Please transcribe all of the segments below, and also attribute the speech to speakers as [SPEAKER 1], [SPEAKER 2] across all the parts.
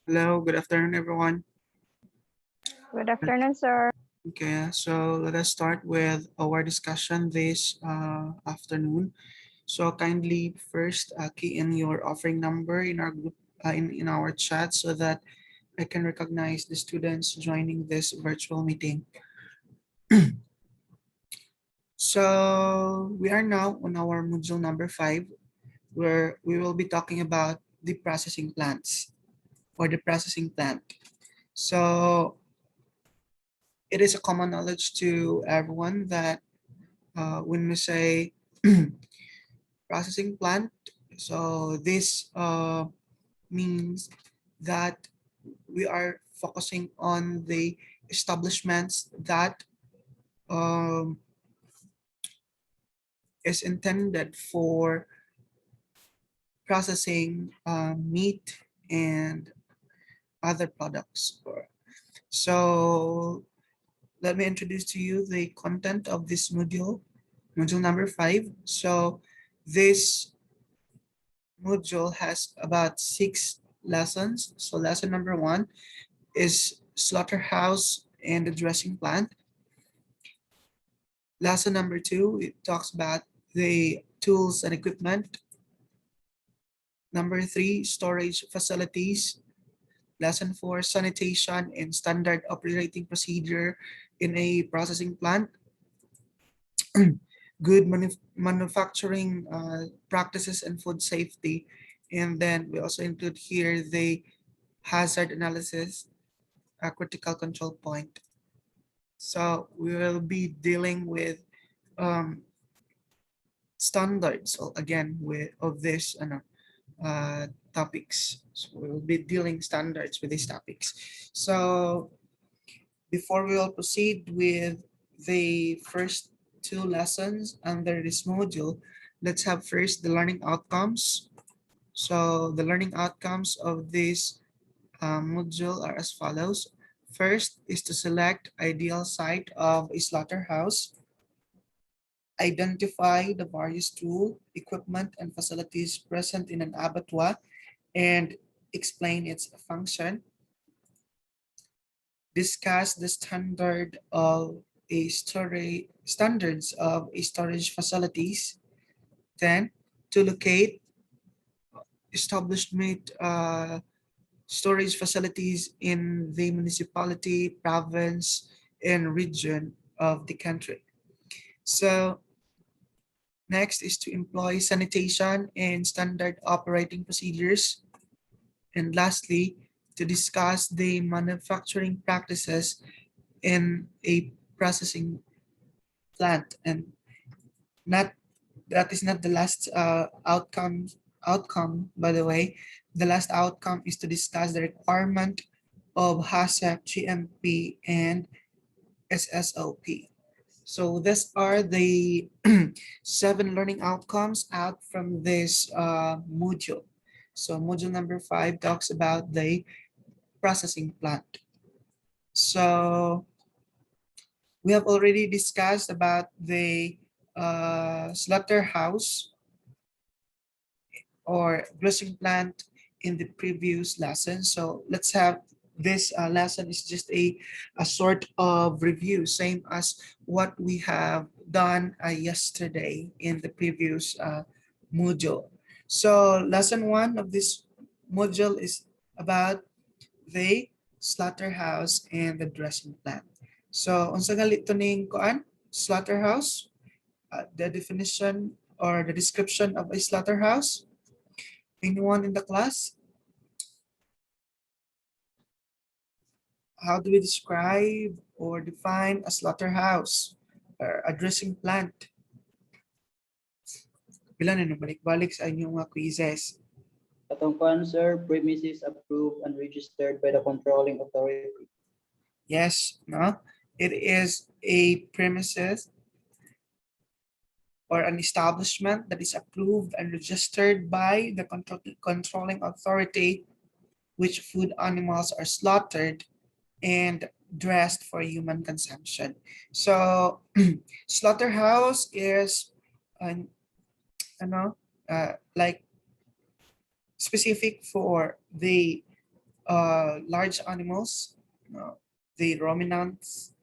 [SPEAKER 1] Hello, good afternoon, everyone.
[SPEAKER 2] Good afternoon, sir.
[SPEAKER 1] Okay, so let us start with our discussion this afternoon. So kindly first key in your offering number in our group in our chat so that I can recognize the students joining this virtual meeting. So we are now on our module number 5, where we will be talking about the processing plants or the processing plant. So it is a common knowledge to everyone that when we say processing plant, so this means that we are focusing on the establishments that um, is intended for processing meat and other products. So let me introduce to you the content of this module number 5. So this module has about 6 lessons. So lesson number 1 is slaughterhouse and the dressing plant. Lesson number 2, it talks about the tools and equipment. Number 3, storage facilities. Lesson 4, sanitation and standard operating procedure in a processing plant. Good manufacturing practices and food safety. And then we also include here the hazard analysis, a critical control point. So we will be dealing with um, standards again with of this topics. So we will be dealing standards with these topics. So before we will proceed with the first 2 lessons under this module, let's have first the learning outcomes. So the learning outcomes of this module are as follows. First is to select ideal site of a slaughterhouse, identify the various tool, equipment, and facilities present in an abattoir, and explain its function, discuss the standards of a storage facilities, then to locate establishment storage facilities in the municipality, province, and region of the country. So next is to employ sanitation and standard operating procedures. And lastly, to discuss the manufacturing practices in a processing plant. And not that is not the last outcome, by the way. The last outcome is to discuss the requirement of HACCP, GMP, and SSOP. So these are the 7 learning outcomes out from this module. So module number 5 talks about the processing plant. So we have already discussed about the slaughterhouse or dressing plant in the previous lesson. So let's have this lesson is just a sort of review, same as what we have done yesterday in the previous module. So lesson 1 of this module is about the slaughterhouse and the dressing plant. So unsa gali ito ning kuan? Slaughterhouse, the definition or the description of a slaughterhouse. Anyone in the class? How do we describe or define a slaughterhouse or a dressing plant? Pila na balik-balik sa inyong mga quizzes.
[SPEAKER 3] Katungkuan, sir, premises approved and registered by the controlling authority.
[SPEAKER 1] Yes, no? It is a premises or an establishment that is approved and registered by the controlling authority, which food animals are slaughtered and dressed for human consumption. So slaughterhouse is an like specific for the large animals, the ruminants,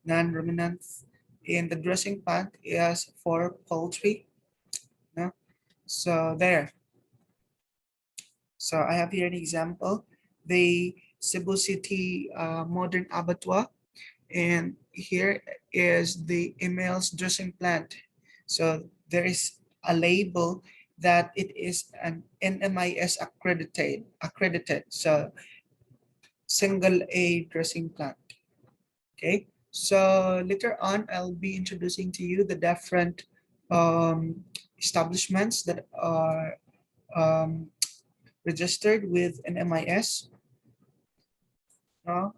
[SPEAKER 1] non-ruminants, and the dressing plant is for poultry. No? So there. So I have here an example, the Cebu City modern abattoir, and here is the Emil's dressing plant. So there is a label that it is an NMIS accredited. So single A dressing plant. Okay. So later on, I'll be introducing to you the different establishments that are registered with an MIS,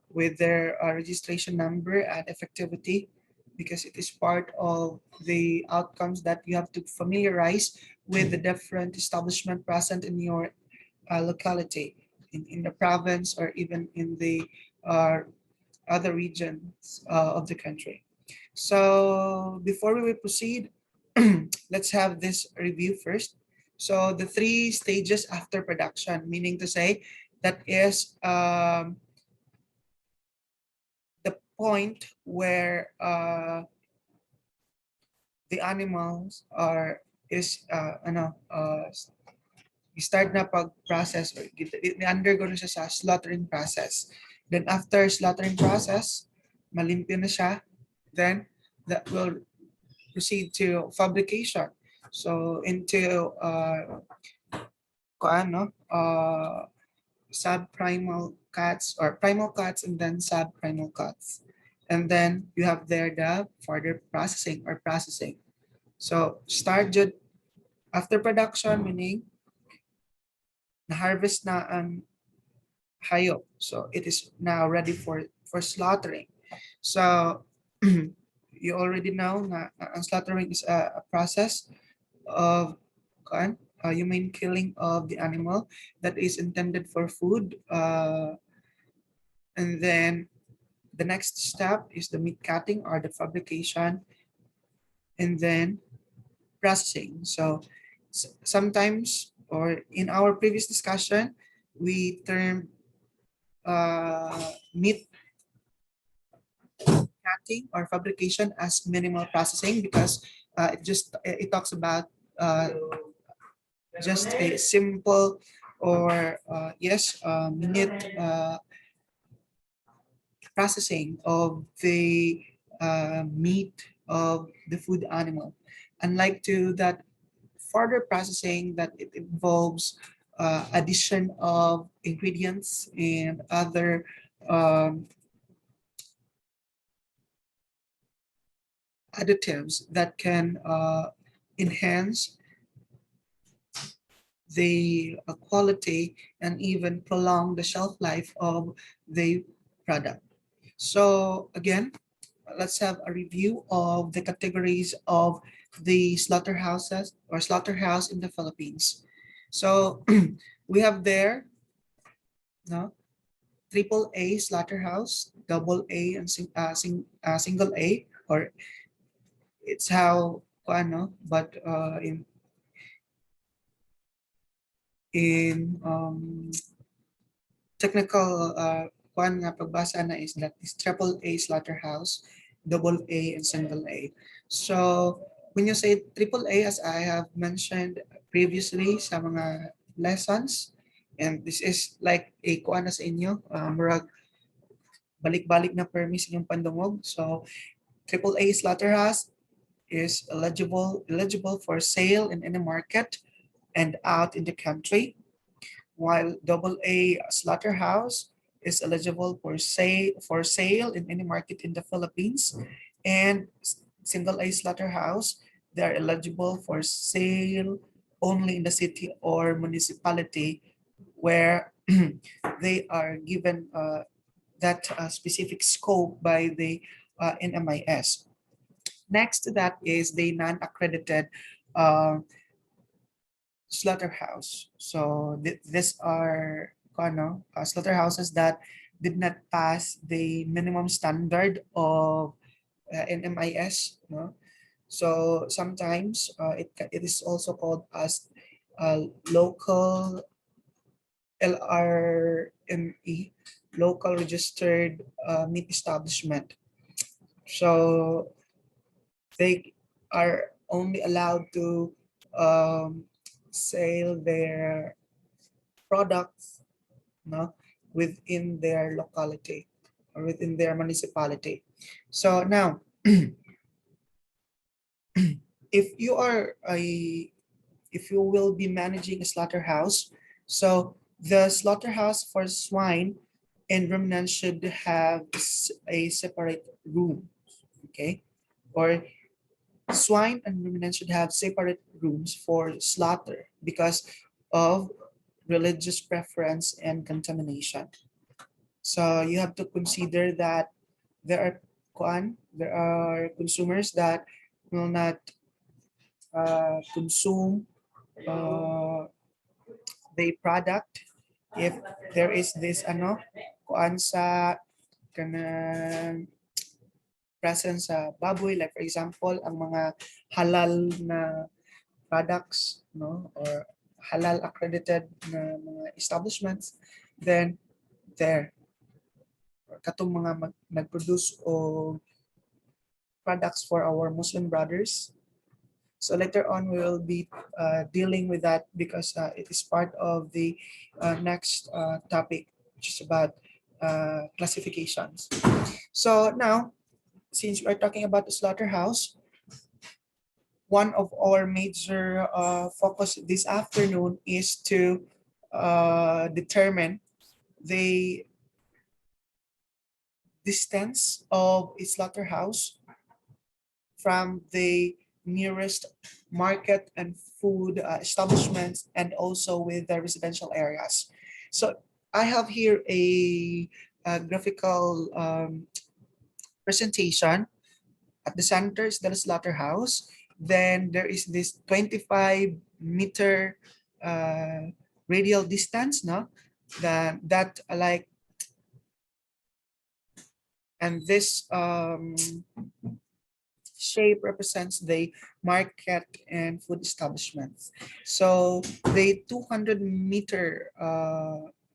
[SPEAKER 1] with their registration number and effectivity, because it is part of the outcomes that you have to familiarize with the different establishment present in your locality, in the province, or even in the uh, other regions of the country. So before we will proceed, let's have this review first. So the 3 stages after production, meaning to say that is the point where the animals are is you start na pag-process, or undergo na siya sa slaughtering process. Then after slaughtering process, malimpyo na siya, then that will proceed to fabrication. So into subprimal cuts, or primal cuts, and then subprimal cuts. And then you have there the further processing or processing. So start jud after production, meaning na-harvest na ang hayop. So it is now ready for slaughtering. So you already know na ang slaughtering is a process of humane killing of the animal that is intended for food. And then the next step is the meat cutting or the fabrication, and then processing. So sometimes, or in our previous discussion, we termed meat cutting or fabrication as minimal processing, because it talks about just a simple, or minute processing of the meat of the food animal. Unlike to that further processing that it involves addition of ingredients and other additives that can enhance the quality and even prolong the shelf life of the product. So again, let's have a review of the categories of the slaughterhouses or slaughterhouse in the Philippines. So we have there triple A slaughterhouse, double A, and single A, or it's how but in technical pagbasa na is that is triple A slaughterhouse, double A, and single A. So when you say triple A, as I have mentioned previously sa mga lessons, and this is like a kuan na sa inyo, murag balik-balik na permis inyong pandungog. So triple A slaughterhouse is eligible for sale in any market and out in the country, while double A slaughterhouse is eligible for sale in any market in the Philippines, and single A slaughterhouse, they are eligible for sale only in the city or municipality where they are given that specific scope by the NMIS. Next to that is the non-accredited slaughterhouse. So these are slaughterhouses that did not pass the minimum standard of NMIS. So sometimes it is also called as local LRME, local registered meat establishment. So they are only allowed to sell their products, no, within their locality or within their municipality. So now, if you are if you will be managing a slaughterhouse, so the slaughterhouse for swine and ruminants should have a separate room, okay? Or swine and ruminants should have separate rooms for slaughter because of religious preference and contamination. So you have to consider that there are consumers that will not consume the product if there is this kuan sa kanang presence sa baboy, like for example ang mga halal na products, no, or halal accredited na mga establishments, then there katong mga nag-produce o products for our Muslim brothers. So later on, we will be dealing with that because it is part of the next topic, which is about classifications. So now, since we're talking about the slaughterhouse, one of our major focus this afternoon is to determine the distance of a slaughterhouse from the nearest market and food establishments, and also with the residential areas. So I have here a graphical presentation. At the center is the slaughterhouse. Then there is this 25-meter radial distance, no? That like, and this shape represents the market and food establishments. So the 200-meter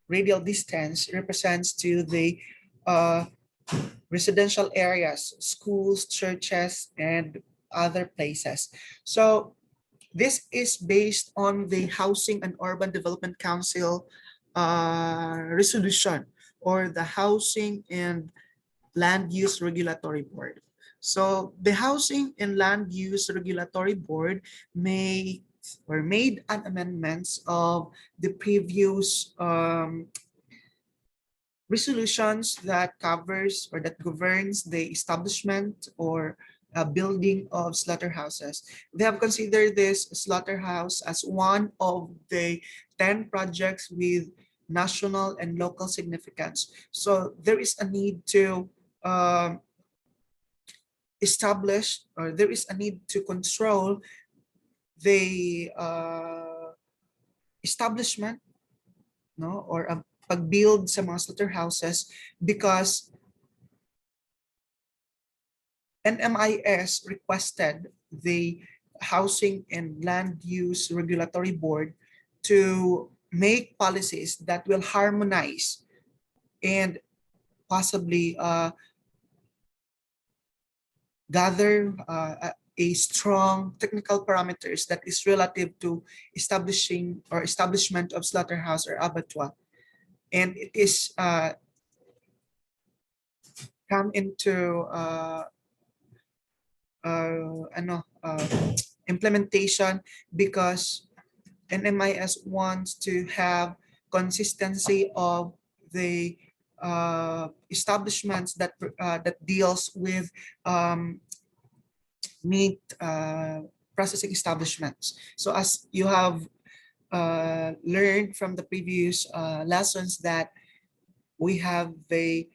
[SPEAKER 1] radial distance represents to the residential areas, schools, churches, and other places. So this is based on the Housing and Urban Development Council resolution, or the Housing and Land Use Regulatory Board. So the Housing and Land Use Regulatory Board made an amendments of the previous resolutions that covers or that governs the establishment or building of slaughterhouses. They have considered this slaughterhouse as one of the 10 projects with national and local significance. So there is a need to establish, or there is a need to control the establishment, no, or pag-build sa mga slaughterhouses, because NMIS requested the Housing and Land Use Regulatory Board to make policies that will harmonize and possibly gather a strong technical parameters that is relative to establishing or establishment of slaughterhouse or abattoir. And it is come into implementation because NMIS wants to have consistency of the establishments that that deals with meat processing establishments. So as you have learned from the previous lessons, that we have the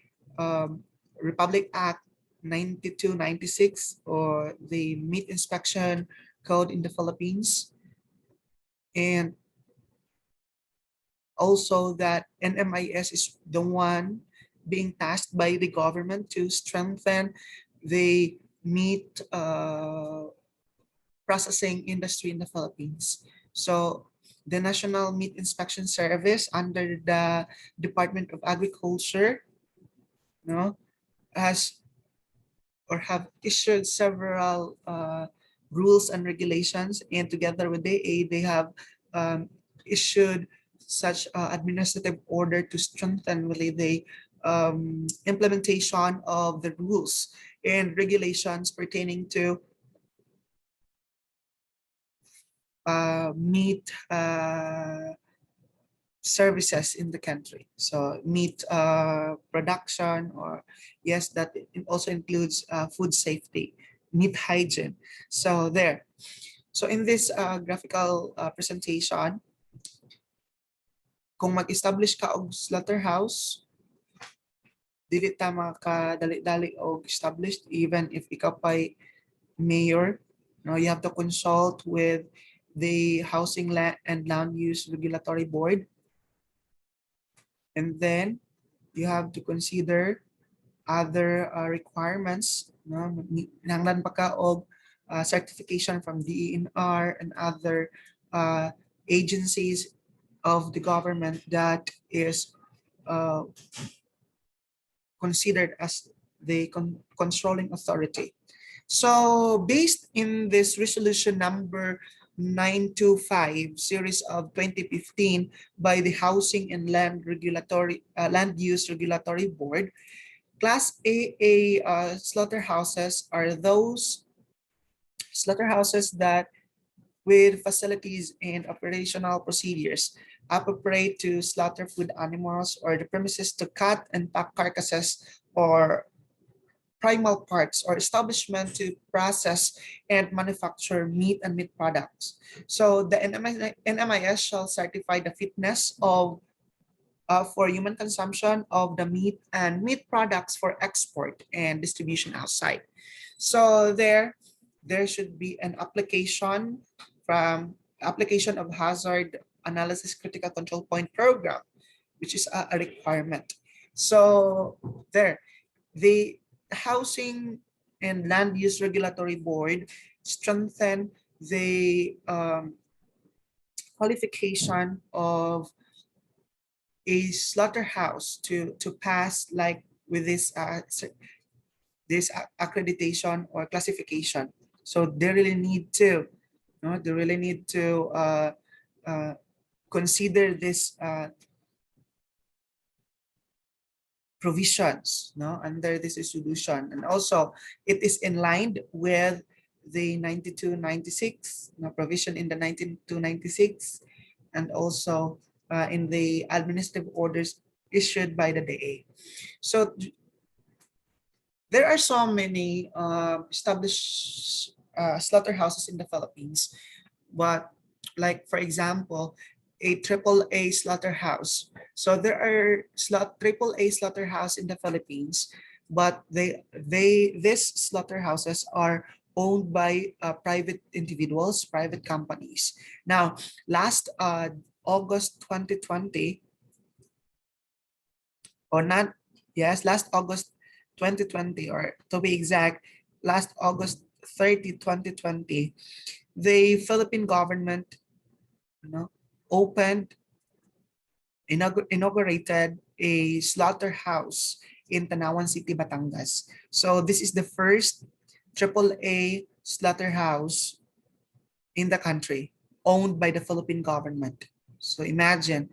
[SPEAKER 1] Republic Act 9296, or the Meat Inspection Code in the Philippines, and also that NMIS is the one being tasked by the government to strengthen the meat processing industry in the Philippines. So the National Meat Inspection Service under the Department of Agriculture, no, has or have issued several rules and regulations, and together with the DA, they have issued such administrative order to strengthen really the implementation of the rules and regulations pertaining to meat services in the country. So meat production, or yes, that it also includes food safety, meat hygiene. So there. So in this graphical presentation, kung mag-establish ka og slaughterhouse, dili ta makadali-dali og established even if ikaw pa'y mayor. No, you have to consult with the Housing and Land Use Regulatory Board. And then you have to consider other requirements. No? Nanglan pa ka og certification from DENR and other agencies of the government that is considered as the controlling authority. So based in this resolution number 925 series of 2015 by the Housing and Land Use Regulatory Board, Class AA slaughterhouses are those slaughterhouses that with facilities and operational procedures appropriate to slaughter food animals, or the premises to cut and pack carcasses or primal parts, or establishment to process and manufacture meat and meat products. So the NMIS shall certify the fitness of for human consumption of the meat and meat products for export and distribution outside. So there should be an application of hazard analysis critical control point program, which is a requirement. So there, the Housing and Land Use Regulatory Board strengthen the qualification of a slaughterhouse to pass like with this accreditation or classification. So they really need to, consider this provisions, under this resolution, and also it is in line with the 9296 provision in the 9296, and also in the administrative orders issued by the DA. So there are so many established slaughterhouses in the Philippines, but like for example, a AAA slaughterhouse. So there are AAA slaughterhouse in the Philippines, but these slaughterhouses are owned by private individuals, private companies. Now, last August 2020, or not, yes, last August 2020, or to be exact, last August 30, 2020, the Philippine government, inaugurated a slaughterhouse in Tanawan City, Batangas. So this is the first AAA slaughterhouse in the country owned by the Philippine government. So imagine,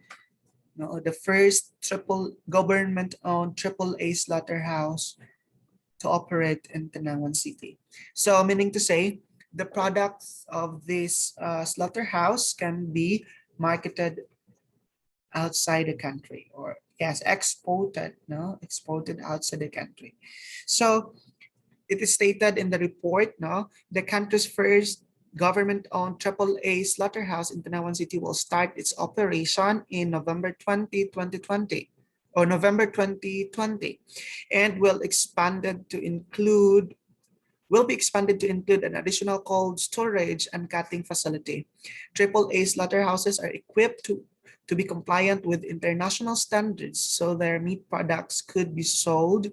[SPEAKER 1] the first government-owned AAA slaughterhouse to operate in Tanawan City. So meaning to say, the products of this slaughterhouse can be marketed outside the country, or yes, exported outside the country. So it is stated in the report, the country's first government-owned AAA slaughterhouse in Tanawan City will start its operation in November 2020, and will be expanded to include an additional cold storage and cutting facility. AAA slaughterhouses are equipped to be compliant with international standards, so their meat products could be sold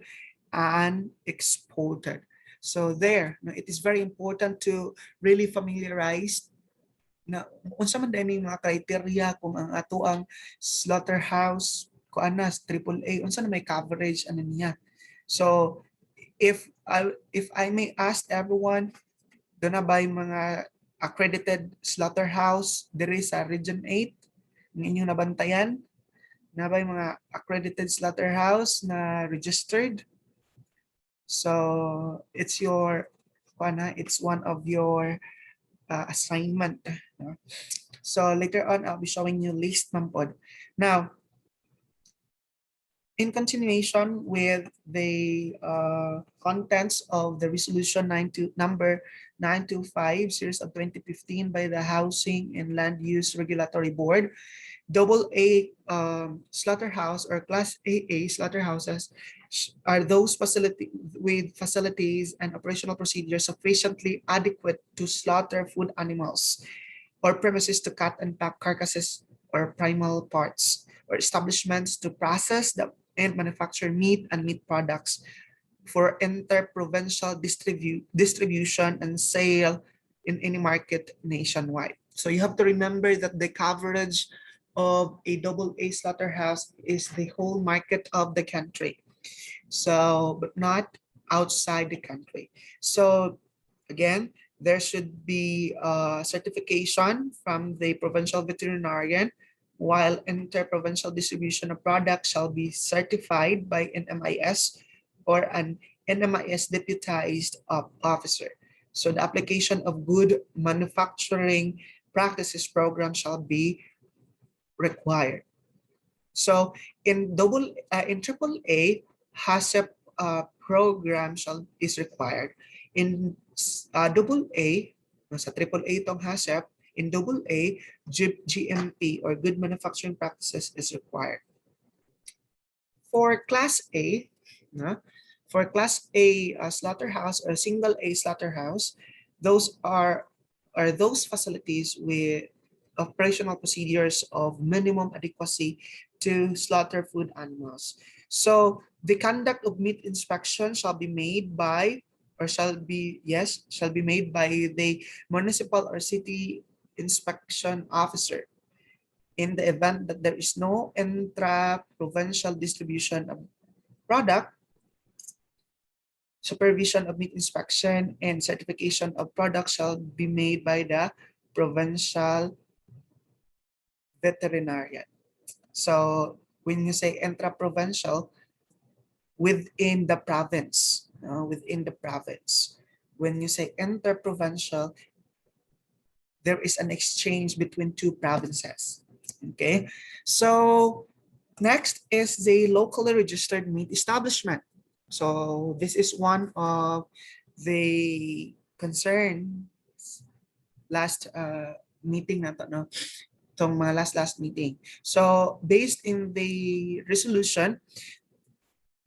[SPEAKER 1] and exported. So there, it is very important to really familiarize na unsa man dai mga criteria kung ang ato ang slaughterhouse kuan na triple A unsa na may coverage ano niya. So if I may ask everyone, do na ba yung mga accredited slaughterhouse diri sa Region 8 ng inyong nabantayan? Na ba yung mga accredited slaughterhouse na registered? So it's your it's one of your assignment. No? So later on, I'll be showing you list man pod. Now, in continuation with the contents of the resolution number 925 series of 2015 by the Housing and Land Use Regulatory Board, double A slaughterhouse or class AA slaughterhouses are those facilities and operational procedures sufficiently adequate to slaughter food animals or premises to cut and pack carcasses or primal parts, or establishments to process and manufacture meat and meat products for interprovincial distribution and sale in any market nationwide. So you have to remember that the coverage of a double A slaughterhouse is the whole market of the country. So, but not outside the country. So again, there should be a certification from the provincial veterinarian, while interprovincial distribution of products shall be certified by an MIS or an NMIS deputized officer. So the application of good manufacturing practices program shall be required. So in triple A, HACCP program is required. In double A, sa triple A tong HACCP, in double A, GMP or good manufacturing practices is required. For class A, for class A slaughterhouse or single A slaughterhouse, those are those facilities with operational procedures of minimum adequacy to slaughter food animals. So the conduct of meat inspection shall be made by made by the municipal or city inspection officer. In the event that there is no intra-provincial distribution of product, supervision of meat inspection and certification of products shall be made by the provincial veterinarian. So when you say intra-provincial, within the province, within the province. When you say inter-provincial, there is an exchange between two provinces. Okay, so next is the locally registered meat establishment. So this is one of the concerns last meeting na to, no? Itong mga last meeting. So based in the resolution,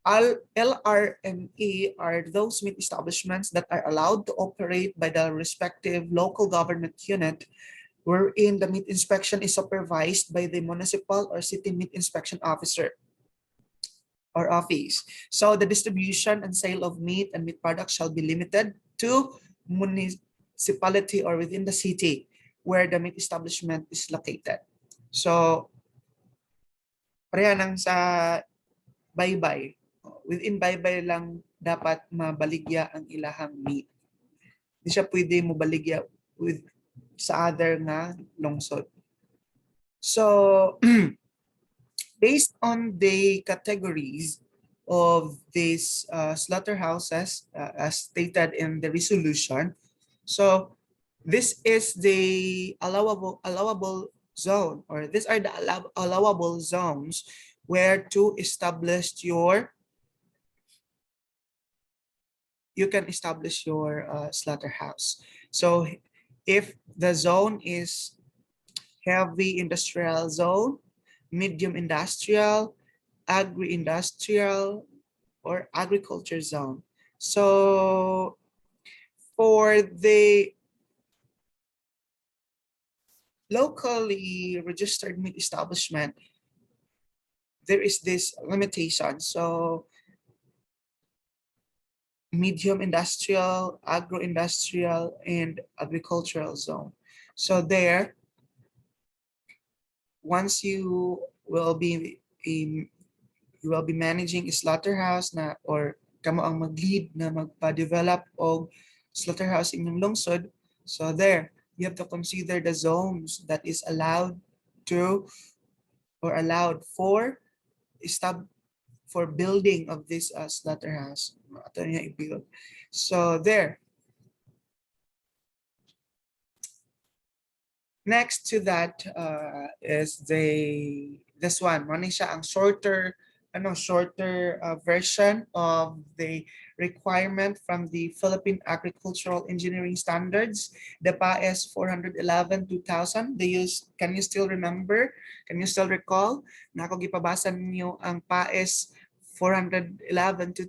[SPEAKER 1] LRME are those meat establishments that are allowed to operate by the respective local government unit wherein the meat inspection is supervised by the municipal or city meat inspection officer or office. So the distribution and sale of meat and meat products shall be limited to municipality or within the city where the meat establishment is located. So pareha nang sa baybay. Within baybay lang dapat mabaligya ang ilahang meat. Hindi siya pwede mo baligya with sa other nga lungsod. So based on the categories of these slaughterhouses as stated in the resolution, so this is the allowable zone, or these are the allowable zones where to establish you can establish your slaughterhouse. So if the zone is heavy industrial zone, medium industrial, agri-industrial, or agriculture zone. So for the locally registered meat establishment, there is this limitation. So medium industrial, agro-industrial, and agricultural zone. So there, once you will be managing a slaughterhouse na or kamo ang mag-lead na magpa-develop og slaughterhouse inyong lungsod. So there, you have to consider the zones that is allowed to or allowed for for building of this slaughterhouse. Ato niya i-build. So there. Next to that is this one. Ano siya ang shorter version of the requirement from the Philippine Agricultural Engineering Standards, the PAES 411-2000. Can you still remember? Can you still recall? Na ako gipabasa niyo ang PAES 411 to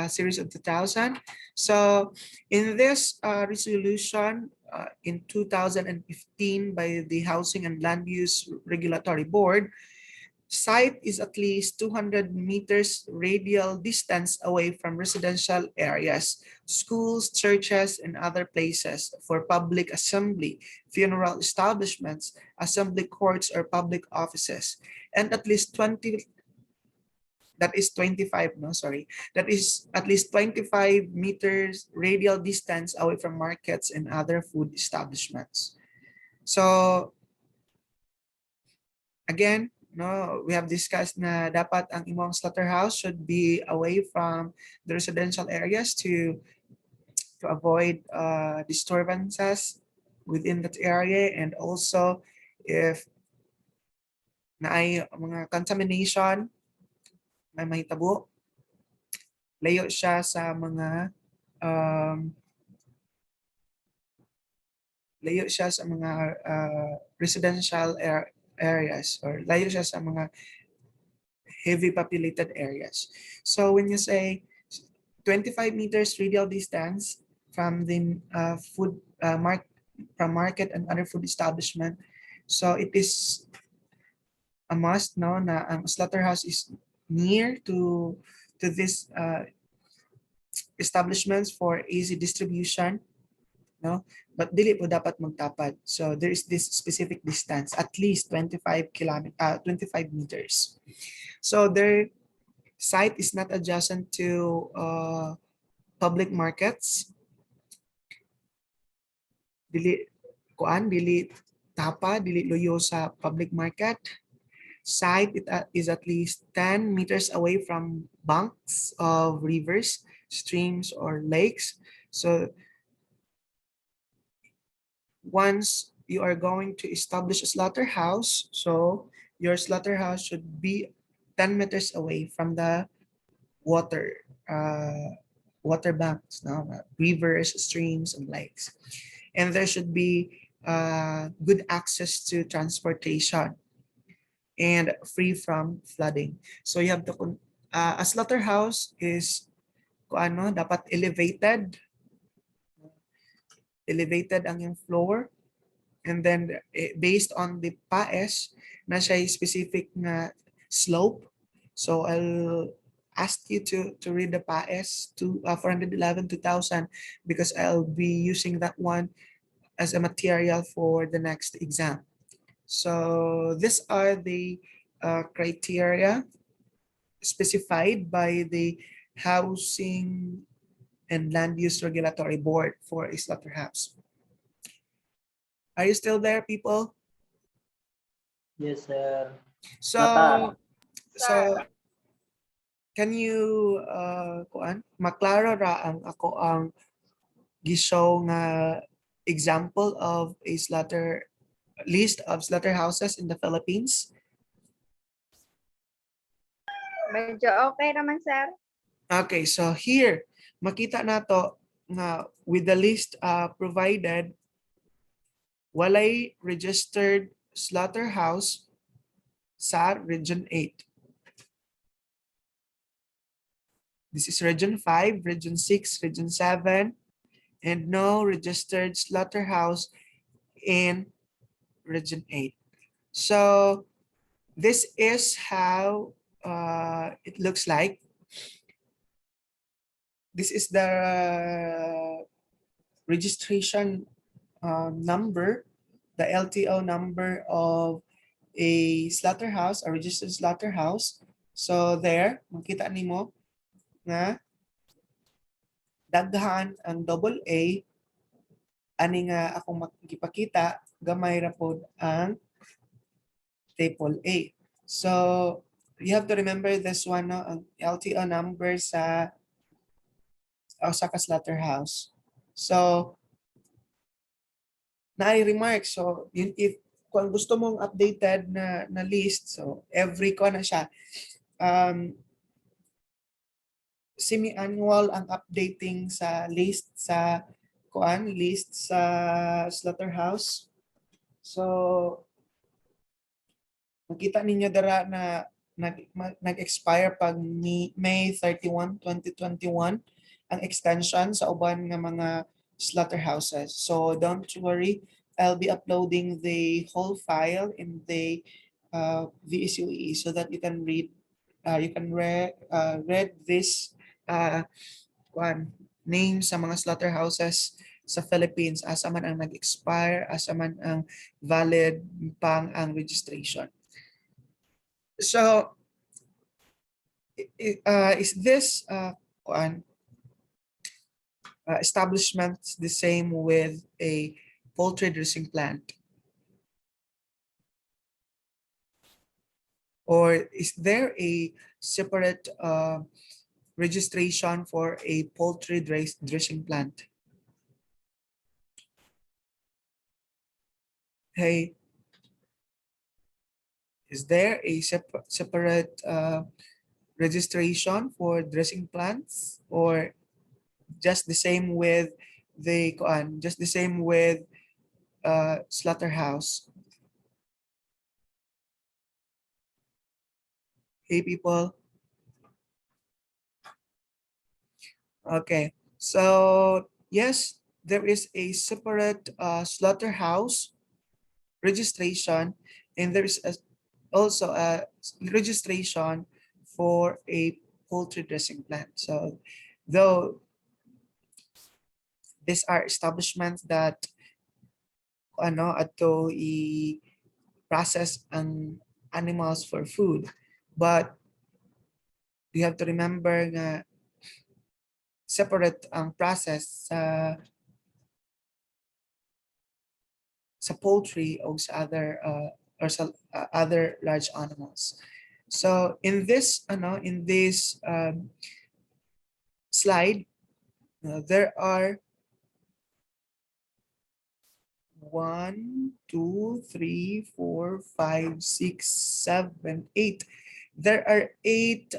[SPEAKER 1] series of 2000. So in this resolution in 2015 by the Housing and Land Use Regulatory Board, site is at least 200 meters radial distance away from residential areas, schools, churches, and other places for public assembly, funeral establishments, assembly courts, or public offices, and at least 20, that is 25, no, sorry, that is at least 25 meters radial distance away from markets and other food establishments. So, again, no, we have discussed na dapat ang imong slaughterhouse should be away from the residential areas to avoid disturbances within that area, and also if naay mga contamination may mahitabo, layo siya sa mga residential areas, or layo siya sa mga heavy populated areas. So when you say 25 meters radial distance from the from market and other food establishment, so it is a must, no, na ang slaughterhouse is near to this establishments for easy distribution, no, but dili po dapat magtapad. So there is this specific distance, at least 25 meters. So their site is not adjacent to public markets. Dili tapa, dili loyo sa public market. Site is at least 10 meters away from banks of rivers, streams, or lakes. So once you are going to establish a slaughterhouse, so your slaughterhouse should be 10 meters away from the water banks, no? Rivers, streams, and lakes. And there should be good access to transportation and free from flooding. So you have to, a slaughterhouse is dapat elevated ang yung floor, and then based on the PAES na siya specific na slope. So I'll ask you to read the PAES 411-2000 because I'll be using that one as a material for the next exam. So these are the criteria specified by the Housing and Land Use Regulatory Board for a slaughterhouse. Are you still there, people?
[SPEAKER 3] Yes, sir.
[SPEAKER 1] So can you maklaro ra ang ako ang gishow nga example of a list of slaughterhouses in the Philippines?
[SPEAKER 2] Medyo okay naman, sir.
[SPEAKER 1] Okay, so here makita nato nga with the list provided, walay registered slaughterhouse sa Region 8. This is Region 5, Region 6, Region 7, and no registered slaughterhouse in Region 8. So this is how it looks like. This is the registration number the LTO number of a slaughterhouse, a registered slaughterhouse. So there, makita nimo nga daghan ang double A, ani nga akong makikipakita, gamay ra pod ang triple A. So you have to remember this one, no? Ang LTO number sa Osaka slaughterhouse. So na-remark. So yun, if kung gusto mong updated na list, so every ko na siya. Semi-annual ang updating sa list sa slaughterhouse. So makita ninyo dara na nag-expire pag May 31, 2021 ang extension sa uban nga mga slaughterhouses. So don't worry, I'll be uploading the whole file in the VSUE so that you can read read this name sa mga slaughterhouses sa Philippines, asa man ang nag-expire, asa man ang valid pang ang registration. So is this establishment the same with a poultry dressing plant? Or is there a separate registration for a poultry dressing plant? Hey, is there a separate registration for dressing plants, or just the same with the slaughterhouse? Hey, people. Okay, so yes, there is a separate slaughterhouse registration, and there is also a registration for a poultry dressing plant. So though these are establishments that ato i-process ang animals for food, but you have to remember nga separate ang process sa poultry o sa other other large animals. So in this slide, there are 1, 2, 3, 4, 5, 6, 7, 8. There are 8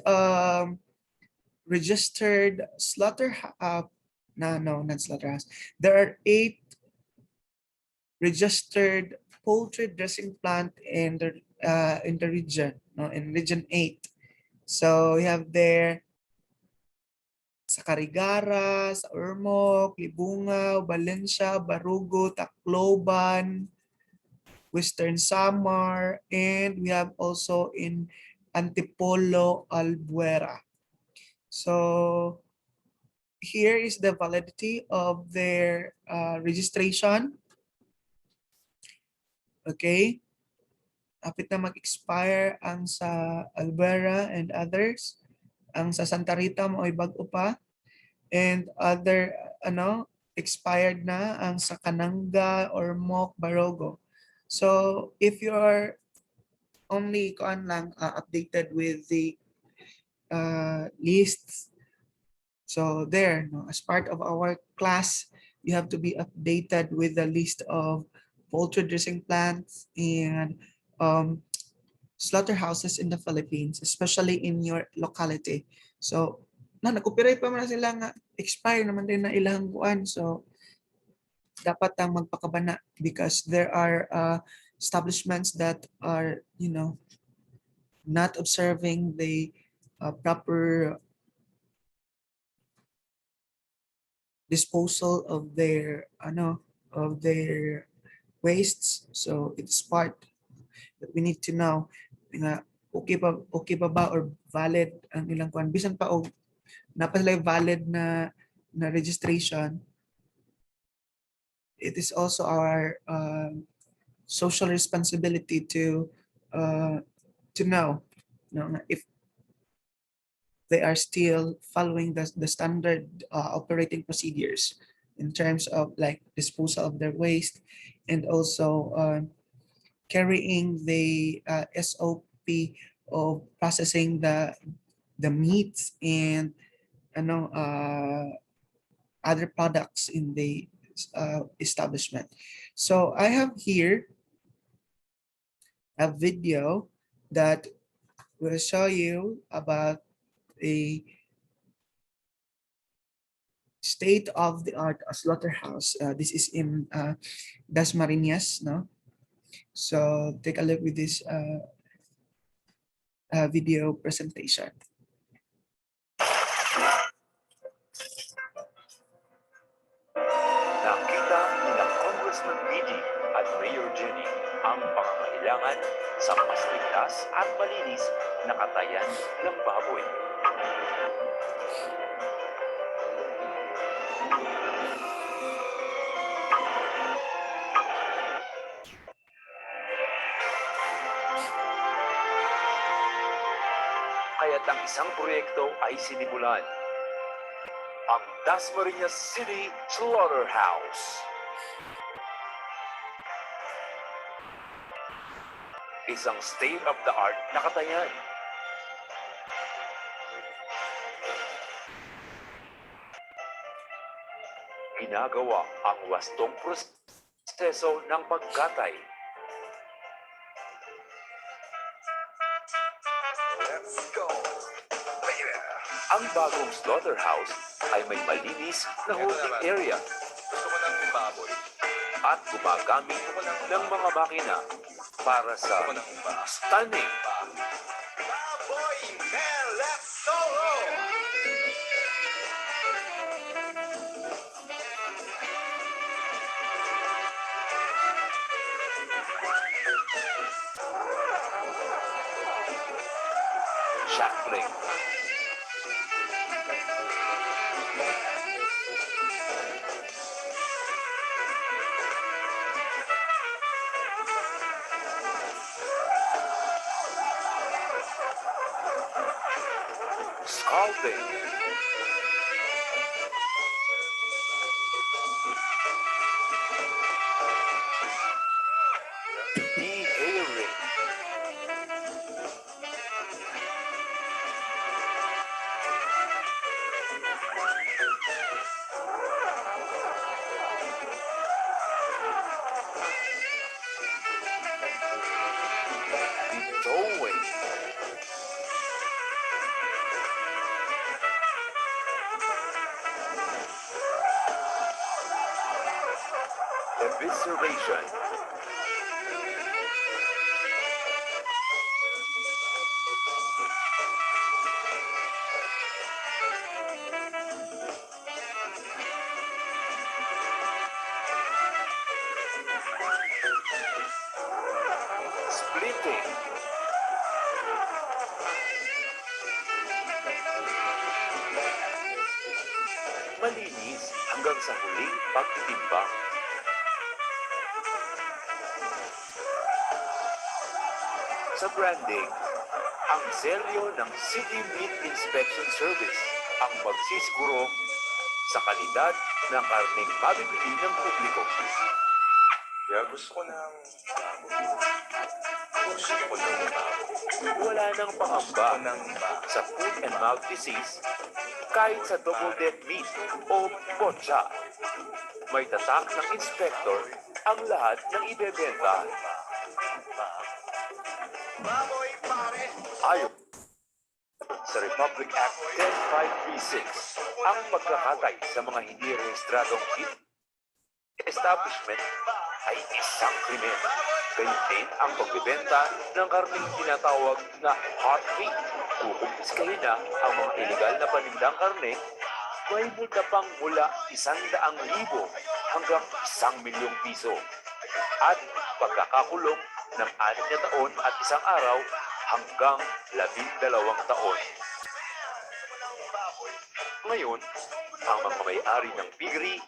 [SPEAKER 1] registered slaughterhouse. Not slaughterhouse. There are 8 registered poultry dressing plant in the region, in region 8. So we have there sa Carigara, sa Ormoc, Libungaw, Valencia, Barugo, Tacloban, Western Samar, and we have also in Antipolo, Albuera. So here is the validity of their registration. Okay, apit na mag-expire ang sa Albuera and others. Ang sa Santa Rita mo ay bago pa, and other expired na ang sa Cananga, Ormoc, Barogo. So if you are only updated with the lists, so there, as part of our class, you have to be updated with the list of poultry dressing plants and slaughterhouses in the Philippines, especially in your locality. So nag-copyright pa man sila nga expire naman din na ilang buwan. So dapat ang magpakabana, because there are establishments that are not observing the proper disposal of their wastes. So it's part that we need to know nga okay pa ba or valid ang ilang kuan, bisan pa og napasala valid na registration. It is also our social responsibility to know, if they are still following the standard operating procedures in terms of like disposal of their waste, and also carrying the SOP of processing the meats and other products in the establishment. So I have here a video that will show you about a state of the art slaughterhouse. This is in Dasmariñas, no? So take a look with this video presentation.
[SPEAKER 4] Nakita ni Congressman Didi at Mayor Jenny ang pangangailangan sa mas ligtas at malinis na katayan ng baboy. Kaya't ang isang proyekto ay sinimulan. Ang Dasmariñas City Slaughterhouse. Isang state-of-the-art na katayan. Ginagawa ang wastong proseso ng pagkatay. Let's go, baby! Ang bagong slaughterhouse ay may malinis na holding area at gumagamit ng mga makina para sa stunning. Baboy Melep Solo! Shackling. Scalding. Dehaling. Towing. Evisceration. Splitting. Malinis hanggang sa huling pagtitimbang. Sa branding, ang selyo ng City Meat Inspection Service ang magsisiguro sa kalidad ng karneng mabibili ng publiko. Kaya gusto ko ng wala nang pangamba sa foot and mouth disease kahit sa double dead meat o botcha. May tatak ng inspector ang lahat ng ibebenta. Baboy pare! Ayon sa Republic Act 10536, ang pagkakatay sa mga hindi rehistradong meat establishment ay isang krimen. Gayun din ang pagbebenta ng karneng tinatawag na hot meat. Kung kumpiskahin na ang mga illegal na panindang karne, may multa pang mula 100,000 hanggang 1,000,000 piso. At pagkakakulong ng 6 na taon at 1 araw hanggang 12 taon. Ngayon, ang mga may-ari ng piggery,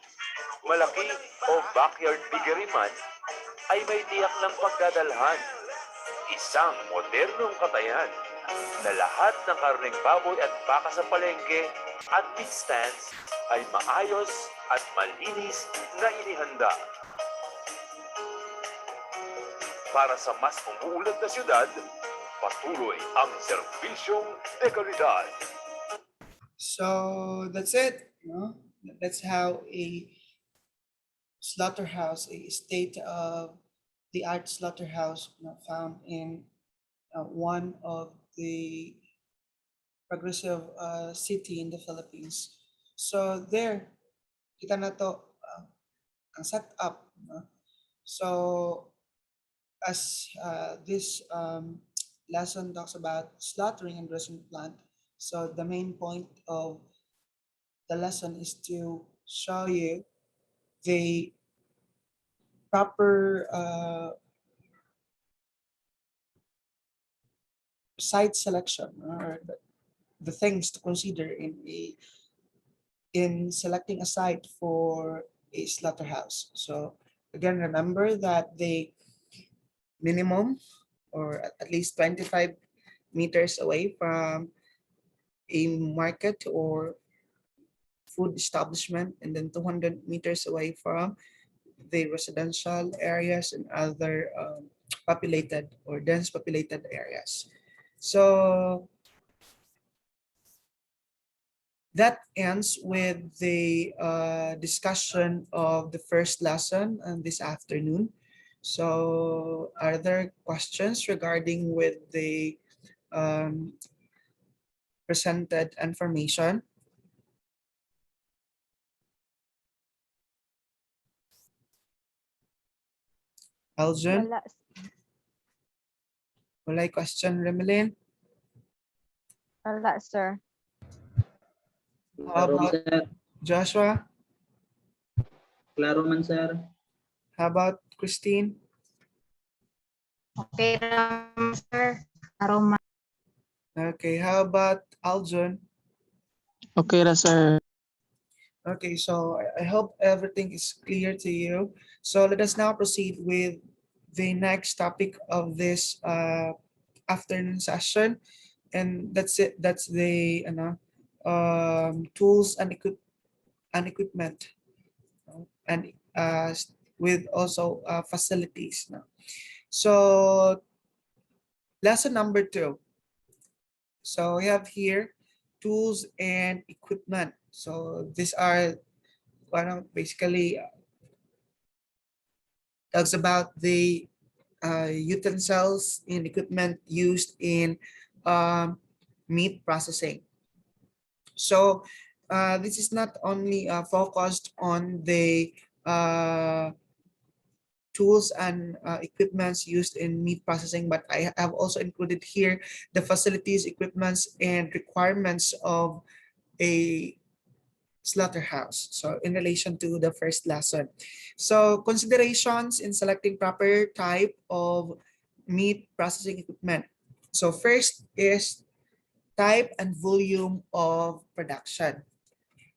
[SPEAKER 4] malaki o backyard piggery man, ay may tiyak ng pagdadalhan. Isang modernong katayan na lahat ng karneng baboy at baka sa palengke at meat stands ay maayos at malinis na inihanda. Para sa mas umuulat na syudad, patuloy ang serbisyong de kalidad.
[SPEAKER 1] So that's it. No? That's how a slaughterhouse, a state of the art slaughterhouse, found in one of the progressive city in the Philippines. So there, kita na to ang setup. No? So as this lesson talks about slaughtering and dressing plant, so the main point of the lesson is to show you the proper site selection or the things to consider in selecting a site for a slaughterhouse. So again, remember that the minimum or at least 25 meters away from a market or food establishment, and then 200 meters away from the residential areas and other populated or dense populated areas. So that ends with the discussion of the first lesson this afternoon. So are there questions regarding with the presented information? Aljon,
[SPEAKER 2] Wala.
[SPEAKER 1] walay question, Remelin?
[SPEAKER 2] Wala, sir.
[SPEAKER 1] How
[SPEAKER 3] Klaro man,
[SPEAKER 1] about
[SPEAKER 3] sir.
[SPEAKER 1] Joshua?
[SPEAKER 3] Klaro man, sir.
[SPEAKER 1] How about Christine?
[SPEAKER 2] Okay naman, sir. Aroma.
[SPEAKER 1] Okay, how about Aljon?
[SPEAKER 5] Okay na, sir.
[SPEAKER 1] Okay, so I hope everything is clear to you. So let us now proceed with the next topic of this afternoon session. And that's it. That's the tools and equipment, and with also facilities. No? So lesson number 2. So we have here tools and equipment. So these are basically talks about the utensils and equipment used in meat processing. So this is not only focused on the tools and equipments used in meat processing, but I have also included here the facilities, equipments, and requirements of a slaughterhouse. So in relation to the first lesson. So considerations in selecting proper type of meat processing equipment. So first is type and volume of production.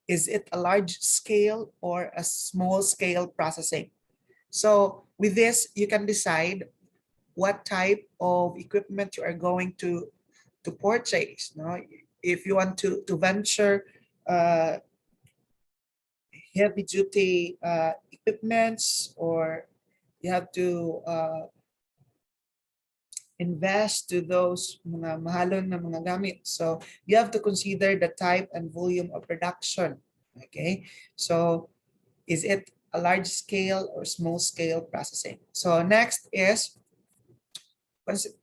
[SPEAKER 1] Is it a large scale or a small scale processing? So with this, you can decide what type of equipment you are going to purchase. No? If you want to venture heavy duty equipments, or you have to invest to those mga mahalon na mga gamit. So you have to consider the type and volume of production. Okay, so is it a large scale or small scale processing? So next is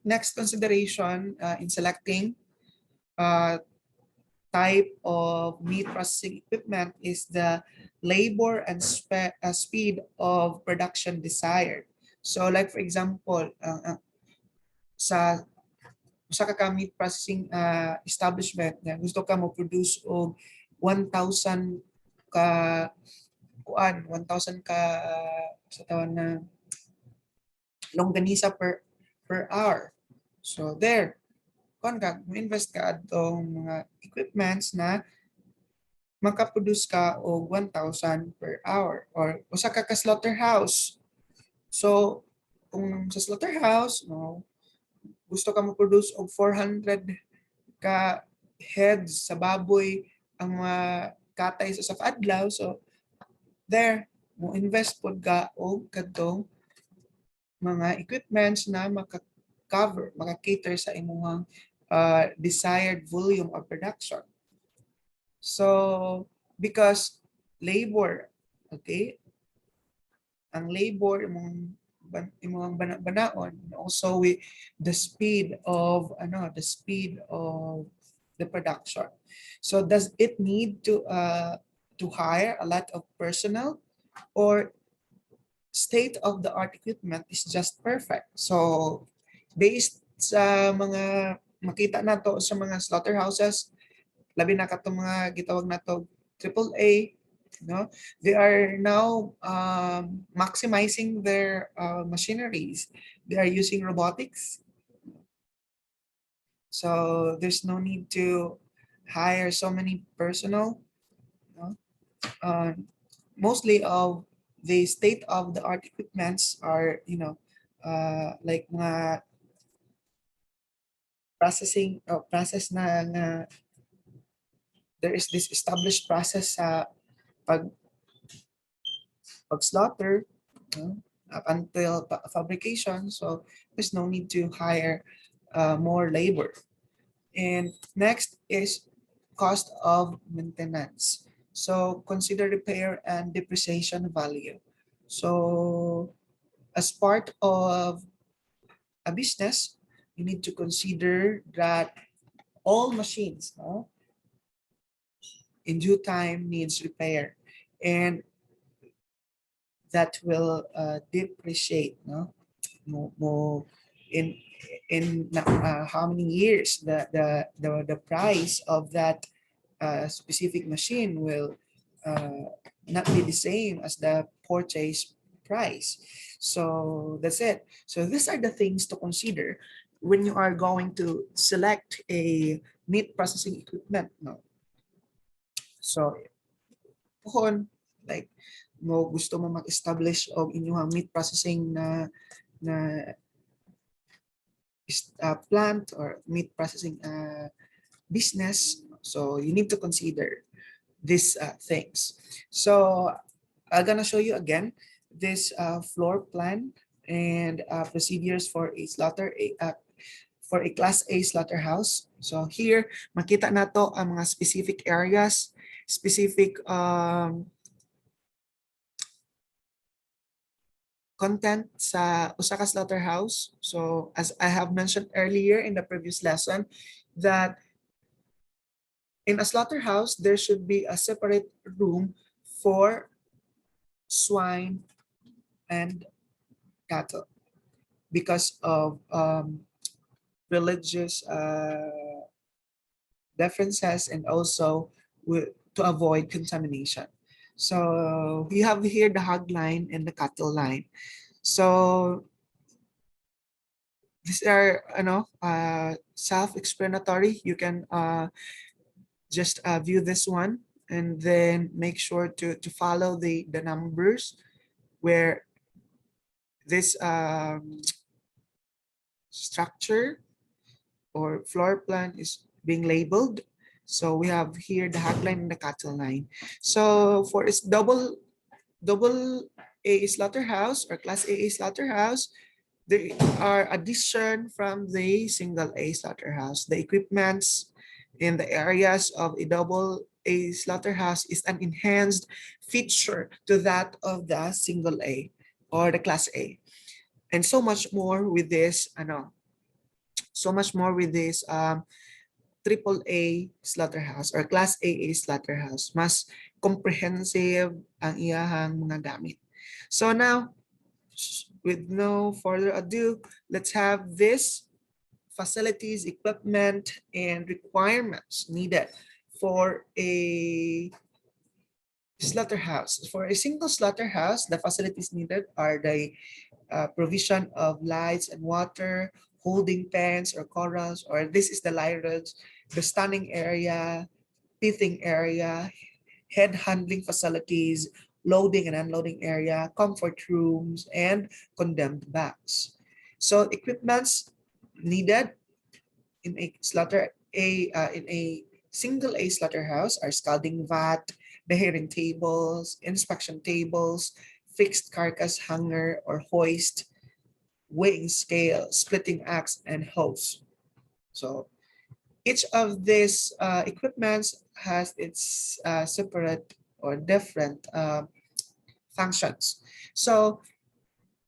[SPEAKER 1] next consideration in selecting type of meat processing equipment is the labor and speed of production desired. So like for example, sa ka meat processing establishment na gusto ka mo produce og 1,000 ka 1,000 ka sa tawag na longganisa per hour. So there, kung invest ka atong mga equipments na makaproduce ka og 1,000 per hour, or usa ka slaughterhouse. So kung sa slaughterhouse, no, gusto ka mo-produce og 400 ka heads sa baboy ang mga katay sa usa ka adlaw, so there mo invest pod ka og kadtong mga equipments na maka-cover, maka-cater sa imong desired volume of production. So because labor, okay, ang labor imong banaon, also with the speed of the production. So does it need to hire a lot of personnel, or state of the art equipment is just perfect? So based sa mga makita nato sa mga slaughterhouses, labi na katong mga gitawag nato AAA, no, they are now maximizing their machineries. They are using robotics, so there's no need to hire so many personnel, no? Mostly of the state of the art equipments are, like mga process na there is this established process sa pag slaughter, up until fabrication, so there's no need to hire more labor. And next is cost of maintenance. So consider repair and depreciation value. So as part of a business, you need to consider that all machines, no, in due time needs repair, and that will depreciate, no, in how many years the price of that specific machine will not be the same as the purchase price. So that's it. So these are the things to consider when you are going to select a meat processing equipment, no. So kung like mo gusto mo mag-establish og inyong meat processing na plant or meat processing business, so you need to consider these things. So I'm gonna show you again this floor plan and procedures for a class A slaughterhouse. So here makita nato ang mga specific areas, specific content sa usa ka slaughterhouse. So as I have mentioned earlier in the previous lesson, that in a slaughterhouse there should be a separate room for swine and cattle because of religious differences, and also to avoid contamination. So we have here the hog line and the cattle line. So these are self-explanatory. You can just view this one and then make sure to follow the numbers where this structure or floor plan is being labeled. So we have here the hog line and the cattle line. So for its double A slaughterhouse or class AA slaughterhouse, there are addition from the single A slaughterhouse. The equipments in the areas of a double A slaughterhouse is an enhanced feature to that of the single A or the class A. And so much more with this, triple A slaughterhouse or class AA slaughterhouse. Mas comprehensive ang iyahang mga gamit. So now, with no further ado, let's have this facilities, equipment, and requirements needed for a slaughterhouse. For a single slaughterhouse, the facilities needed are the provision of lights and water, holding pens or corrals, or this is the lairage, the stunning area, pithing area, head handling facilities, loading and unloading area, comfort rooms, and condemned bags. So equipments needed in a single A slaughterhouse are scalding vat, deherring tables, inspection tables, fixed carcass hanger or hoist, weighing scale, splitting axe, and hose. So each of these equipments has its separate or different functions. So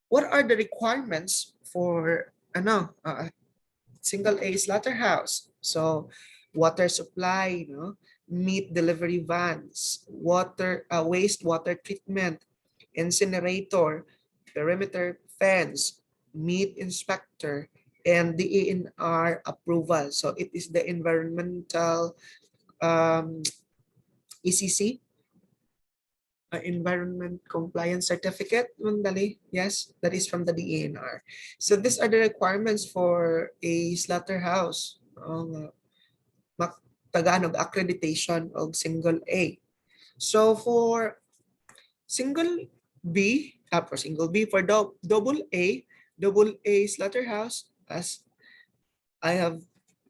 [SPEAKER 1] what are the requirements for single A slaughterhouse? So water supply, meat delivery vans, wastewater treatment, incinerator, perimeter fence, meat inspector, and the ENR approval. So it is the environmental ECC, environment compliance certificate. Mandali, yes, that is from the DENR. So these are the requirements for a slaughterhouse. Tagalog accreditation of single A. So for single B, for single B, for double A slaughterhouse, as I have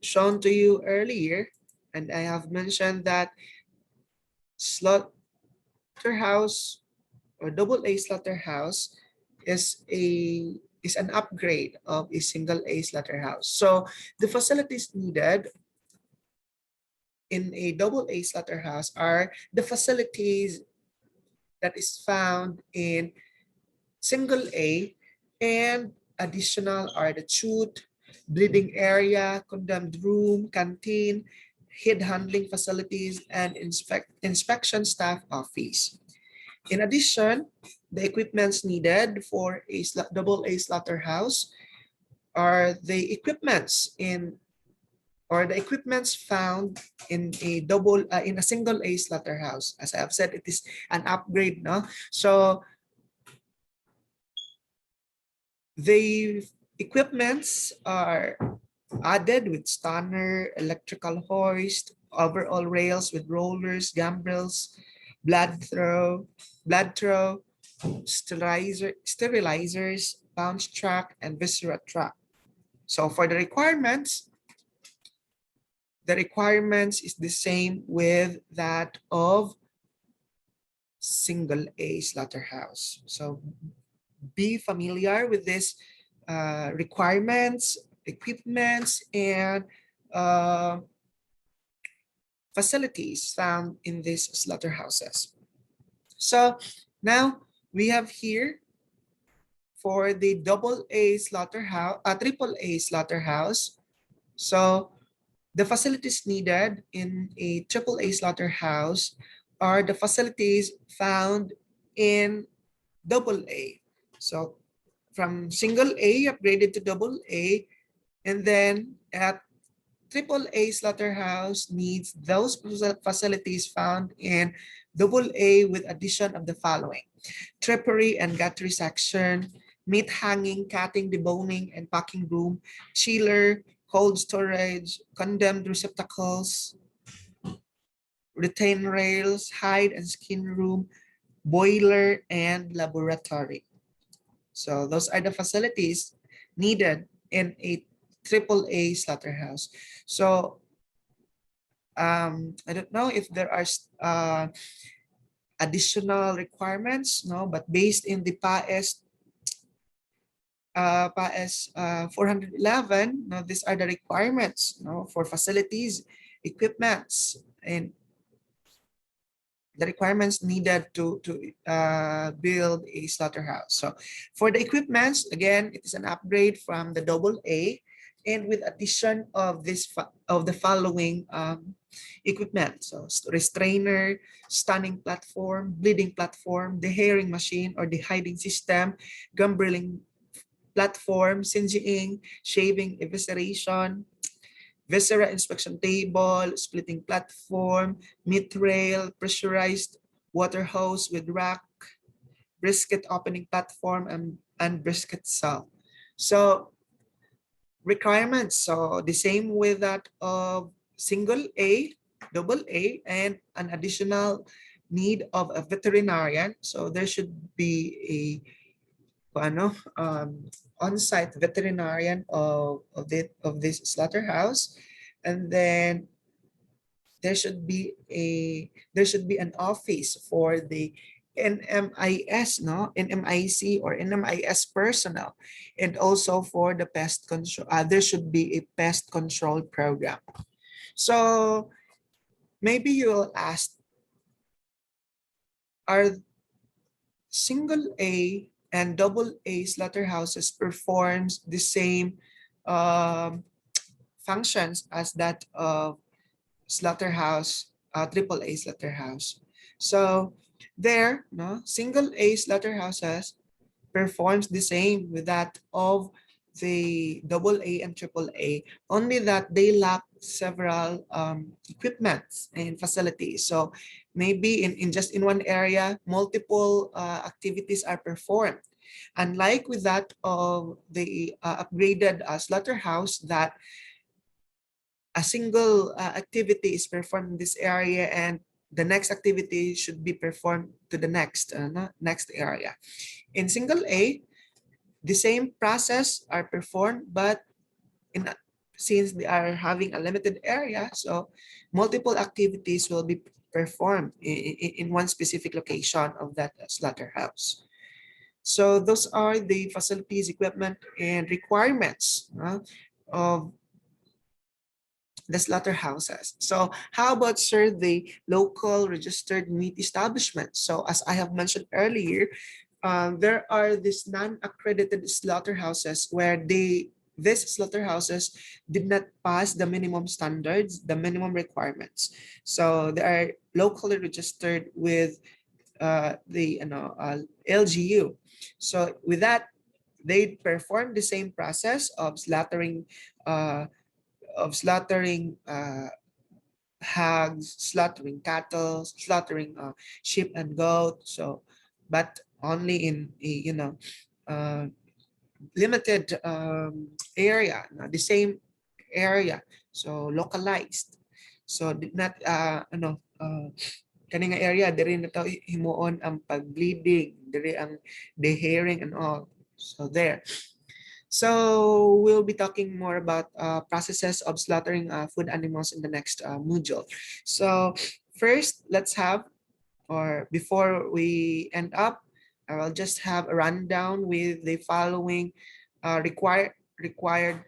[SPEAKER 1] shown to you earlier, and I have mentioned that slaughterhouse or double A slaughterhouse is an upgrade of a single A slaughterhouse. So the facilities needed in a double A slaughterhouse are the facilities that is found in single A, and additional are the chute, bleeding area, condemned room, canteen, head handling facilities, and inspection staff office. In addition, the equipments needed for a double A slaughterhouse are the equipments found in a single A slaughterhouse. As I have said, it is an upgrade, no? So the equipments are added with stunner, electrical hoist, overall rails with rollers, gambrels, blood throw, sterilizers, bounce track, and viscera track. So for the requirements is the same with that of single A slaughterhouse. So be familiar with these requirements, equipments, and facilities found in these slaughterhouses. So now we have here for the double A slaughterhouse, triple A slaughterhouse. So the facilities needed in a triple A slaughterhouse are the facilities found in double A. So from single A upgraded to double A, and then at triple A slaughterhouse needs those facilities found in double A with addition of the following: tripery and guttery section, meat hanging, cutting, deboning, and packing room, chiller, cold storage, condemned receptacles, retain rails, hide and skin room, boiler, and laboratory. So those are the facilities needed in a triple A slaughterhouse. So I don't know if there are additional requirements, no, but based in the PAES 411, now these are the requirements, for facilities, equipments, and the requirements needed to build a slaughterhouse. So for the equipments, again, it is an upgrade from the double A, and with addition of the following equipment. So restrainer, stunning platform, bleeding platform, deherring machine or dehiding system, gumbrelling platform, singeing, shaving, evisceration, viscera inspection table, splitting platform, meat rail, pressurized water hose with rack, brisket opening platform, and brisket cell. So requirements, so the same with that of single A, double A, and an additional need of a veterinarian. So there should be a on-site veterinarian of this slaughterhouse, and then there should be an office for the NMIS, no, NMIC or NMIS personnel, and also for the pest control. There should be a pest control program. So maybe you'll ask, are single A and double A slaughterhouses performs the same functions as that of slaughterhouse, triple A slaughterhouse? So there, no, single A slaughterhouses performs the same with that of the double A and triple A, only that they lack several equipments and facilities. So maybe in just in one area, multiple activities are performed. Unlike with that of the upgraded slaughterhouse, that a single activity is performed in this area and the next activity should be performed to the next area. In single A, the same process are performed, but since they are having a limited area, so multiple activities will be performed in one specific location of that slaughterhouse. So those are the facilities, equipment, and requirements of the slaughterhouses. So how about, sir, the local registered meat establishments? So as I have mentioned earlier, there are these non-accredited slaughterhouses where these slaughterhouses did not pass the minimum standards, the minimum requirements. So they are locally registered with the LGU. So with that, they perform the same process of slaughtering hogs, slaughtering cattle, slaughtering sheep and goat. So, but only in a limited area, the same area, so localized. So did not kaning area diri na to himuon ang pag-bleeding, diri ang deherring and all. So there. So we'll be talking more about processes of slaughtering food animals in the next module. So first, let's have, or before we end up, I will just have a rundown with the following required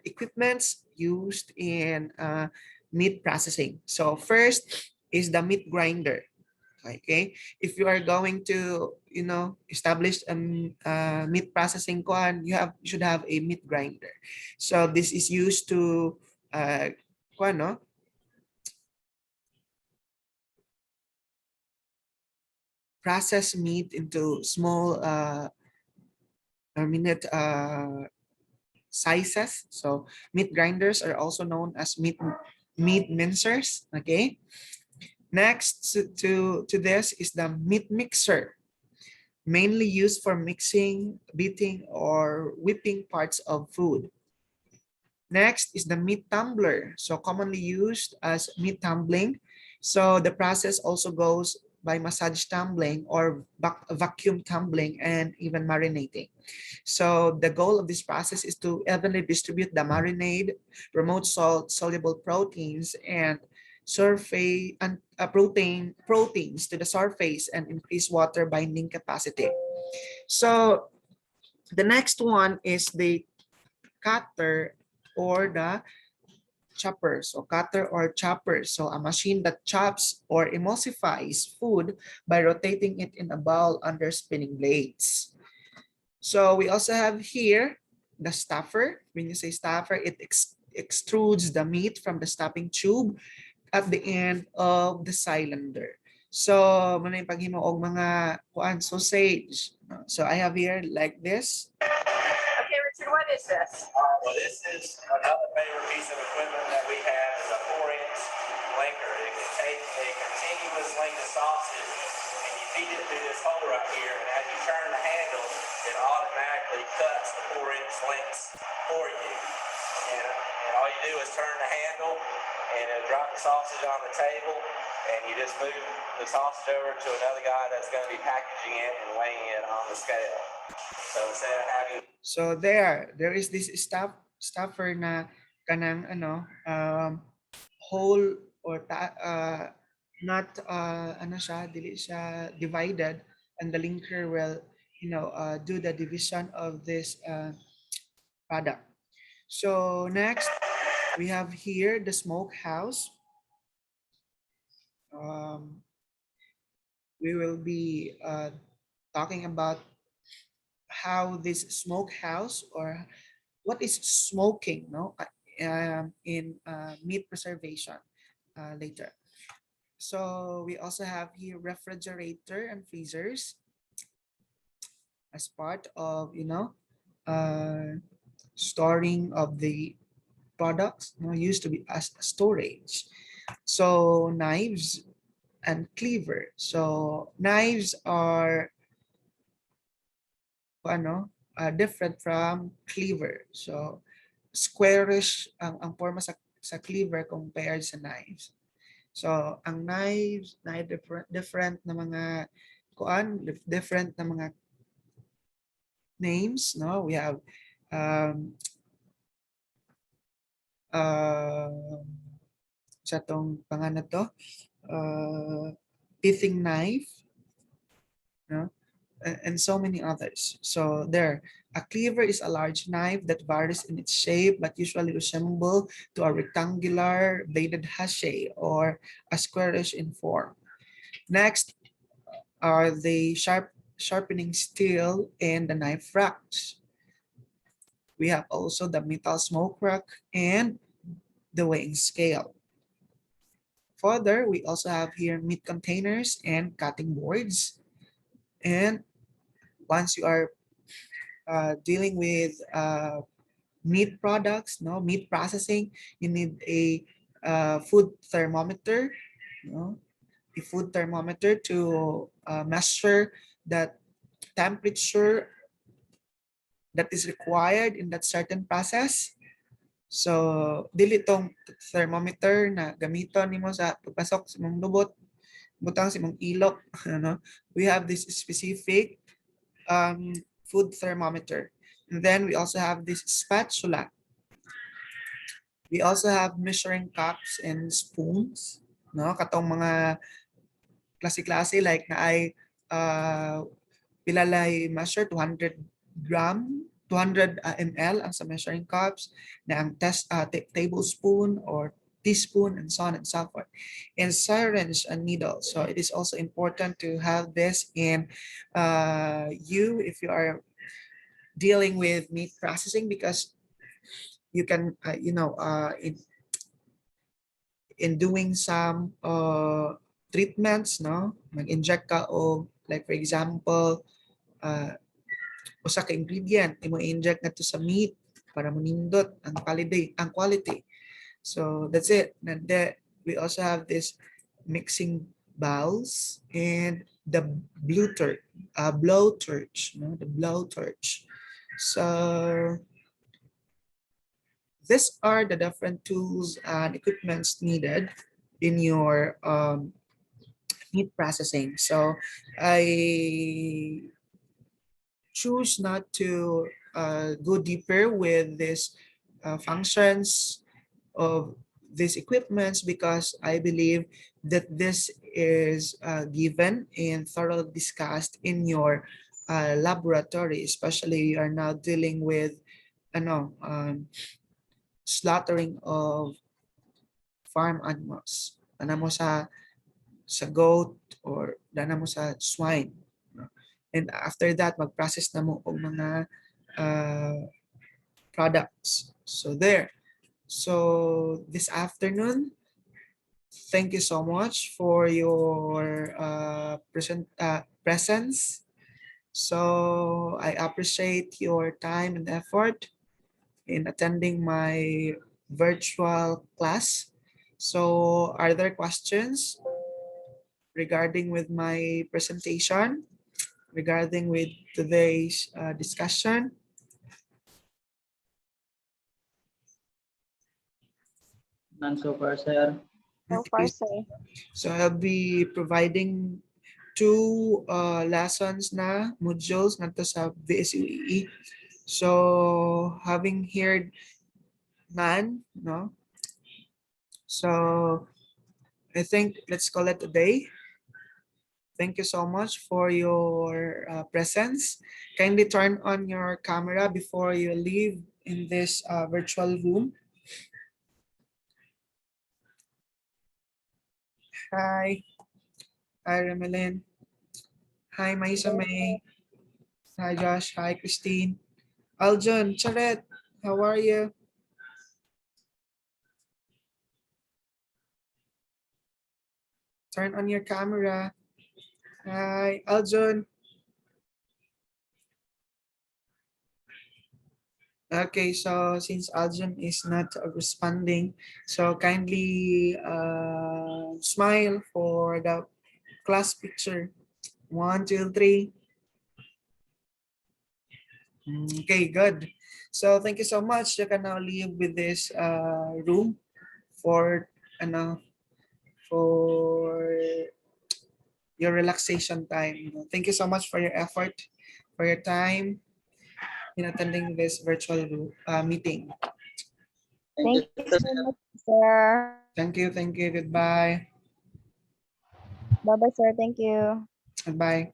[SPEAKER 1] equipments used in meat processing. So first is the meat grinder. Okay, if you are going to establish a meat processing you should have a meat grinder. So this is used to process meat into small minute sizes. So meat grinders are also known as meat mincers. Okay. Next to this is the meat mixer, mainly used for mixing, beating, or whipping parts of food. Next is the meat tumbler, so commonly used as meat tumbling. So the process also goes by massage tumbling or vacuum tumbling and even marinating. So the goal of this process is to evenly distribute the marinade, promote soluble proteins, and surface and proteins to the surface and increase water binding capacity. So the next one is the cutter or the chopper. So cutter or chopper, so a machine that chops or emulsifies food by rotating it in a bowl under spinning blades. So we also have here the stuffer. When you say stuffer, it extrudes the meat from the stuffing tube at the end of the cylinder. So, muna yung paghimo og mga sausage. So, I have here like this.
[SPEAKER 6] Okay, Richard, what is this?
[SPEAKER 7] Well, this is another favorite piece of equipment that we have is a 4-inch blanker. It can take a continuous length of sausage and you feed it through this hole right here. And as you turn the handle, it automatically cuts the 4-inch lengths for you. And all you you do is turn the handle and it'll drop the sausage on the table, and you just move the sausage over to another guy that's going to be packaging it and weighing it on the scale. So instead of having
[SPEAKER 1] So there is this stuffer na kanang ano whole or not ano siya, dili siya divided, and the linker will do the division of this product. So next we have here the smokehouse. We will be talking about how this smokehouse or what is smoking in meat preservation later. So we also have here refrigerator and freezers as part of storing of the products, used to be as storage. So knives and cleaver. So knives are different from cleaver. So squarish ang forma sa cleaver compared sa knives. So ang knives na different na mga different na mga names, no? We have sa tong pangalan to, pithing knife, no? And so many others. So there, a cleaver is a large knife that varies in its shape but usually resemble to a rectangular bladed hachette or a squarish in form. Next are the sharpening steel and the knife racks. We have also the metal smoke rack and the weighing scale. Further, we also have here meat containers and cutting boards. And once you are dealing with meat products, meat processing, you need a food thermometer, a food thermometer to measure that temperature that is required in that certain process. So dili tong thermometer na gamiton nimo sa pagpasok sa imong lubot, butang sa imong ilok. We have this specific food thermometer. And then we also have this spatula. We also have measuring cups and spoons, katong mga klase-klase like na ay pilalay measure 200 ml ang sa measuring cups, na ang tablespoon or teaspoon, and so on and so forth. And syringe and needle. So it is also important to have this in if you are dealing with meat processing, because you can in doing some treatments, mag-inject ka o like for example usa ka ingredient imo inject nato sa meat para manindot ang quality. So that's it. And then we also have this mixing bowls and the blowtorch, the blowtorch. So these are the different tools and equipments needed in your meat processing. So I choose not to go deeper with these functions of these equipments because I believe that this is given and thoroughly discussed in your laboratory, especially you are now dealing with slaughtering of farm animals. Dana mo sa goat or dana mo sa swine. And after that, mag-process na mo og mga products. So there. So this afternoon, thank you so much for your presence. So I appreciate your time and effort in attending my virtual class. So are there questions regarding with my presentation, regarding with today's discussion?
[SPEAKER 3] None so far, sir.
[SPEAKER 2] So far, sir.
[SPEAKER 1] So I'll be providing two lessons na modules na to sa VSUEE. So having heard none, no? So I think let's call it a day. Thank you so much for your presence. Kindly turn on your camera before you leave in this virtual room. Hi. Hi, Remelin. Hi, Maisa May. Hi, Josh. Hi, Christine. Aljon, Charet, how are you? Turn on your camera. Hi, Aljon. Okay, so since Aljon is not responding, so kindly smile for the class picture. 1, 2, 3. Okay, good. So thank you so much. You can now leave with this room for for your relaxation time. Thank you so much for your effort, for your time in attending this virtual meeting.
[SPEAKER 3] Thank
[SPEAKER 2] Thank
[SPEAKER 3] you,
[SPEAKER 2] you so much, sir.
[SPEAKER 1] Thank you. Thank you. Goodbye.
[SPEAKER 2] Bye-bye, sir. Thank you.
[SPEAKER 1] Goodbye.